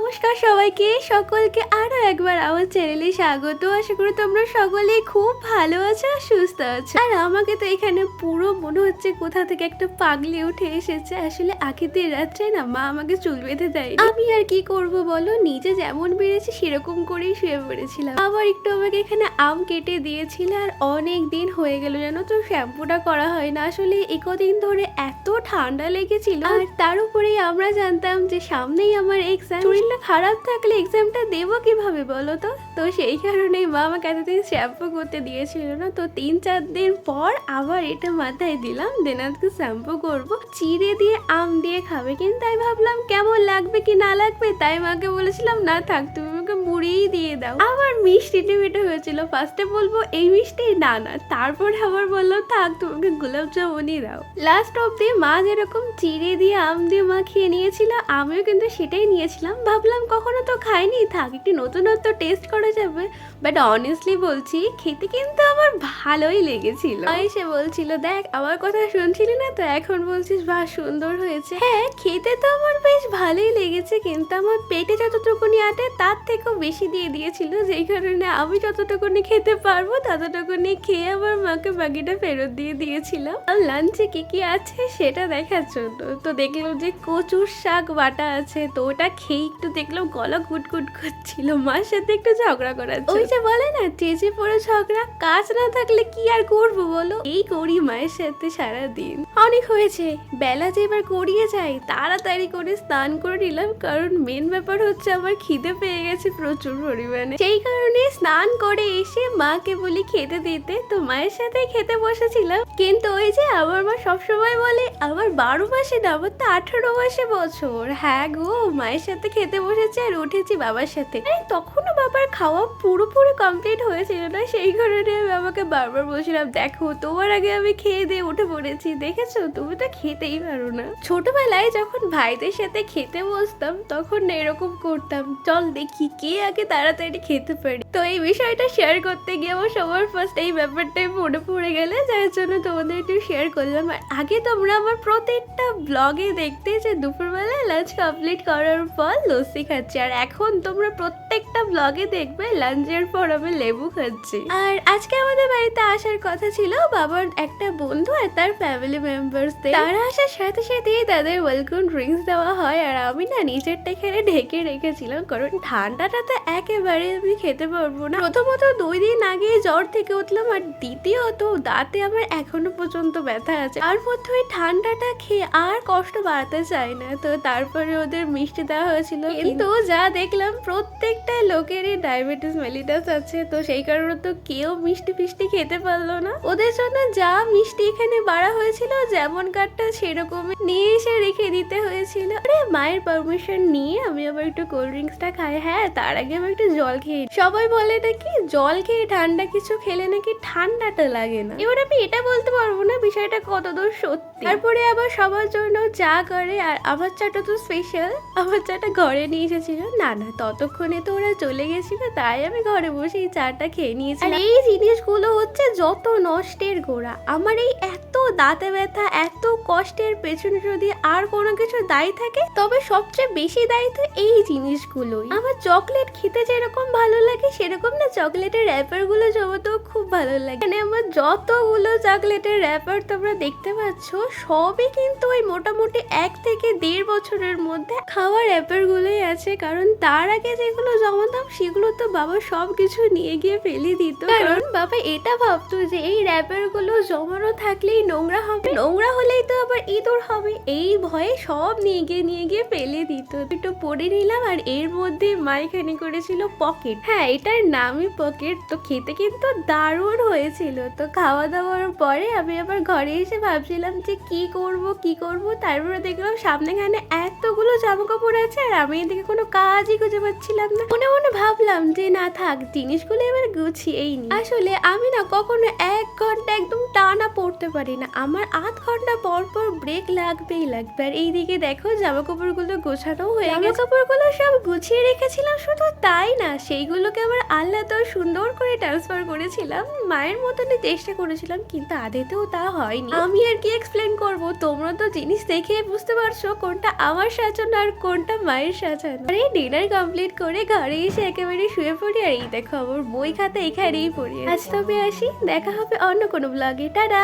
নমস্কার সবাইকে, সকলকে আরো একবার আমার চ্যানেলে স্বাগত। আশা করি তোমরা সকলেই খুব ভালো আছো আর সুস্থ আছো। আর আমাকে তো এখানে পুরো মনে হচ্ছে কোথা থেকে একটা পাগলি উঠে এসেছে। আসলে আগের রাত্রে না মা আমাকে চুল বেঁধে দেয়, আমি আর কি করব বলো, নিজে যেমন বেড়েছি সেরকম করেই শুয়ে পড়েছিলাম। আবার একটু আমাকে এখানে আম কেটে দিয়েছিল। আর অনেক দিন হয়ে গেল জানো তো শ্যাম্পুটা করা হয় না। আসলে কদিন ধরে এত ঠান্ডা লেগেছিল, আর তার উপরেই আমরা জানতাম যে সামনেই আমার এক্সাম। শরীরটা খারাপ থাকলে এক্সামটা দেবো কিভাবে বলো তো। তো সেই কারণেই মা আমাকে এতদিন শ্যাম্পু করতে দিয়েছিল না। তো 3-4 দিন পর আবার এটা মাথায় দিলাম, দেন আজকে শ্যাম্পু করবো, চিড়ে দিয়ে আম দিয়ে খাবে। কিন্তু আমি ভাবলাম কেমন লাগবে কি না লাগবে, তাই মাকে বলেছিলাম না থাক, তুমি আমাকে মুড়িই দিয়ে দাও। আবার মিষ্টি টিমিটা হয়েছিল, ফার্স্টে বলবো এই মিষ্টি না না, তারপর আবার বললো থাক তোমাকে গোলাপ জামুনই দাও। লাস্ট অব্দি মা যেরকম চিড়ে দিয়ে আম দিয়ে মাখিয়ে নিয়েছিল, আমিও কিন্তু সেটাই নিয়েছিলাম। ভাবলাম কখনো তো খাইনি, থাক একটু নতুনত্ব টেস্ট করা যাবে। বাট অনেস্টলি বলছি খেতে কিন্তু আমার ভালোই লেগেছিল। এসে বলছিল দেখ আমার কথা শুনছিলি না, তো এখন বলছিস বাহ সুন্দর হয়েছে। হ্যাঁ খেতে তো আমার বেশ ভালোই লেগেছে, কিন্তু আমার পেটে যতটুকুনি আটে তার থেকেও বেশি দিয়ে দিয়েছিল, যেই কারণে আমি যতটুকুনি খেতে পারবো ততটুকুনি খেয়ে আমার মাকে বাকিটা ফেরত দিয়ে দিয়েছিলাম। আর লাঞ্চে কি কি আছে সেটা দেখার জন্য তো দেখলাম যে কচুর শাক বাটা আছে, তো ওটা খেয়ে একটু দেখলাম গলা গুটগুট করছিল, মার সাথে একটু ঝগড়া করাচ্ছে। ওই যে বলে না চেঁচে পড়ে ঝগড়া, কাজ না থাকলে কি আর করবো বলো, এই করি মায়ের সাথে সারাদিন। অনেক হয়েছে, বেলা যে এবার গড়িয়ে যায়, তাড়াতাড়ি করে স্নান করে নিলাম, কারণ মেন ব্যাপার হচ্ছে আমার খিদে পেয়ে গেছে প্রচুর পরিমাণে। সেই কারণে স্নান করে এসে মাকে বলি খেতে দিতে, তো মায়ের সাথে খেতে বসেছিলাম। কিন্তু ওই যে আমার মা সবসময় বলে আমার 12 মাসে না, আমার তো 18 মাসে বছর। হ্যাঁ গো, মায়ের সাথে খেতে বসেছে আর উঠেছি বাবার সাথে। তখনও বাবার খাওয়া পুরোপুরি কমপ্লিট হয়েছিল না, সেই কারণে আমি বাবাকে বারবার বলছিলাম দেখো তোমার আগে আমি খেয়ে দিয়ে উঠে পড়েছি, দেখেছো তুমি তো খেতেই পারো না। ছোটবেলায় যখন ভাইদের সাথে খেতে বসতাম তখন এরকম করতাম, চল দেখি কে আগে তাড়াতাড়ি খেতে পারি। তো এই বিষয়টা শেয়ার করতে গিয়ে আমার সবার ফার্স্ট এই ব্যাপারটাই মনে পড়ে গেলে, যার জন্য তোমাদের একটু শেয়ার করলাম। আর আগে তোমরা আমার প্রত্যেকটা ব্লগে দেখতে যে দুপুরবেলায় লাঞ্চ কমপ্লিট করার পর লস্যি খাচ্ছি, আর এখন তোমরা প্রত্যেকটা ব্লগে দেখবে লাঞ্চের পর আমি লেবু খাচ্ছি। আর আজকে আমাদের বাড়িতে আসার কথা ছিল বাবার একটা বন্ধু আর তার ফ্যামিলি মেম্বার্স, তারা আসার সাথে সাথেই তাদের ওয়েলকাম ড্রিঙ্কস দেওয়া হয়। আর আমি না নিজেরটা এখানে ঢেকে রেখেছিলাম, কারণ ঠান্ডাটা তো একেবারে আমি খেতে পারবো না। প্রথমত 2 দিন আগে জ্বর থেকে উঠলাম, আর দ্বিতীয়ত দাঁতে আমার এখনো পর্যন্ত ব্যথা আছে। আর মধ্যে ওই ঠান্ডাটা খেয়ে আর কষ্ট বাড়াতে চাই না, তো তারপরে ওদের মিষ্টি দেওয়া হয়েছিল। কিন্তু যা দেখলাম প্রত্যেকটা লোকেরই ডায়াবেটিস মেলিটাস আছে, তো সেই কারণে তো কেউ মিষ্টি ফিষ্টি খেতে পারলো না। ওদের জন্য যা মিষ্টি এখানে বাড়া হয়েছিল যেমন কাঠটা সেরকম নিয়ে এসে রেখে দিতে হয়েছিল। আরে মায়ের পারমিশন নিয়ে আমি আবার একটু কোল্ড ড্রিঙ্কসটা খাই। হ্যাঁ তার আগে আমি একটু জল খেয়ে, সবাই বলে নাকি জল খেয়ে ঠান্ডা কিছু খেলে নাকি ঠান্ডাটা লাগে না। এবার আমি এটা বলতে পারবো না বিষয়টা কতদূর সত্যি। তারপরে আবার সবার জন্য চা করে, আর আমার চাটা তো স্পেশাল, আমার চাটা ঘরে নিয়ে এসেছিল। না না ততক্ষণে তো ওরা চলে গেছিল, তাই আমি ঘরে বসে এই চাটা খেয়ে নিয়েছি। আর এই জিনিসগুলো হচ্ছে যত নষ্টের গোড়া। আমার এই এত দাঁতে ব্যথা এত কষ্টের পেছনে যদি আর কোনো কিছু দায়ী থাকে, তবে সবচেয়ে বেশি দায়ী তো এই জিনিসগুলোই। আমার চকলেট খেতে যেরকম ভালো লাগে সেরকম না চকলেটের র্যাপার গুলো জমাতেও খুব ভালো লাগে। মানে আমার যতগুলো চকলেটের র্যাপার তোমরা দেখতে পাচ্ছ সবই কিন্তু ওই মোটামুটি 1 থেকে 1.5 বছরের মধ্যে খাওয়ার র্যাপার গুলোই আছে। কারণ তার আগে যেগুলো জমাতাম সেগুলো তো বাবা সব কিছু নিয়ে গিয়ে ফেলে দিত, কারণ বাবা এটা ভাবতো যে এই র্যাপার গুলো জমানো থাকলেই নোংরা হবে, নোংরা হলেই তো আবার ইঁদুর হবে, এই ভয়ে সব নিয়ে গিয়ে ফেলে দিত। একটু পরে নিলাম, আর এর মধ্যে মাইখানি করেছিল পকেট। হ্যাঁ এটার নামই পকেট, তো খেতে কিন্তু দারুণ হয়েছিল। তো খাওয়া দাওয়ার পরে আমি আবার ঘরে এসে ভাবছিলাম যে কি করব। তারপরে দেখলাম সামনেখানে এতগুলো জামা কাপড় আছে, আর আমি এদিকে কোনো কাজই খুঁজে পাচ্ছিলাম না। মনে মনে ভাবলাম যে না থাক জিনিসগুলো এবার গুছিয়েই নি। আসলে আমি না কখনো 1 ঘন্টা একদম টানা পড়তে পারি না, আমার 8 ঘন্টা পর পর ব্রেক লাগবেই লাগবে। আর এইদিকে দেখো জামা কাপড়গুলো গোছানো হয়ে গেছে, জামা কাপড়গুলো সব গুছিয়ে রেখেছিলাম শুধু তাই না, সেইগুলোকে আবার আল্লাহ তো সুন্দর করে ট্রান্সফার করেছিলাম, মায়ের মতনই চেষ্টা করেছিলাম, কিন্তু আদেতেও তা হয়নি। আমি আর কি এক্সপ্লেন করব, তোমরা তো জিনিস দেখে বুঝতে পারছো কোনটা আমার সাজানো আর কোনটা মায়ের সাজানো। আরে ডিনার কমপ্লিট করে ঘরে এসে একেবারে শুয়ে পড়ি, আর এই দেখো আমার বই খাতা এখানেই পড়ি। আজ তবে আসি, দেখা হবে অন্য কোনো ব্লগে, টাটা।